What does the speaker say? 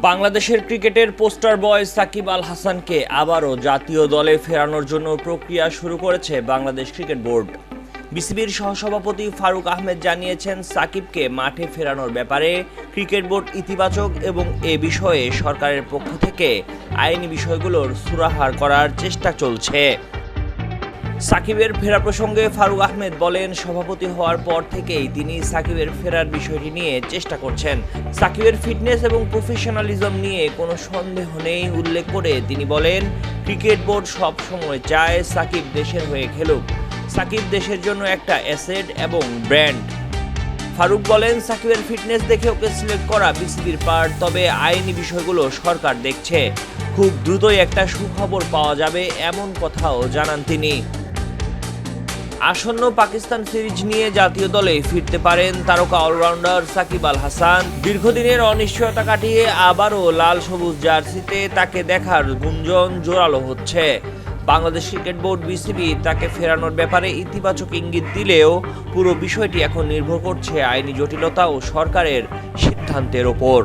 বাংলাদেশের ক্রিকেটের পোস্টার বয় সাকিব আল হাসানকে আবারও জাতীয় দলে ফেরানোর জন্য প্রক্রিয়া শুরু করেছে বাংলাদেশ ক্রিকেট বোর্ড। বিসিবির সহসভাপতি ফারুক আহমেদ জানিয়েছেন, সাকিবকে মাঠে ফেরানোর ব্যাপারে ক্রিকেট বোর্ড ইতিবাচক এবং এ বিষয়ে সরকারের পক্ষ থেকে আইনি বিষয়গুলোর সুরাহা করার চেষ্টা চলছে। সাকিবের ফেরা প্রসঙ্গে ফারুক আহমেদ বলেন, সভাপতি হওয়ার পর থেকেই তিনি সাকিবের ফেরার বিষয়টি নিয়ে চেষ্টা করছেন। সাকিবের ফিটনেস এবং প্রফেশনালিজম নিয়ে কোনো সন্দেহ নেই উল্লেখ করে তিনি বলেন, ক্রিকেট বোর্ড সব সময় চায় সাকিব দেশের হয়ে খেলুক। সাকিব দেশের জন্য একটা অ্যাসেট এবং ব্র্যান্ড। ফারুক বলেন, সাকিবের ফিটনেস দেখে ওকে সিলেক্ট করা বিসিবির পার্ট, তবে আইনি বিষয়গুলো সরকার দেখছে। খুব দ্রুতই একটা সুখবর পাওয়া যাবে এমন কথাও জানান তিনি। আসন্ন পাকিস্তান সিরিজ নিয়ে জাতীয় দলে ফিরতে পারেন তারকা অলরাউন্ডার সাকিব আল হাসান। দীর্ঘদিনের অনিশ্চয়তা কাটিয়ে আবারও লাল সবুজ জার্সিতে তাকে দেখার গুঞ্জন জোরালো হচ্ছে। বাংলাদেশ ক্রিকেট বোর্ড বিসিবি তাকে ফেরানোর ব্যাপারে ইতিবাচক ইঙ্গিত দিলেও পুরো বিষয়টি এখন নির্ভর করছে আইনি জটিলতা ও সরকারের সিদ্ধান্তের ওপর।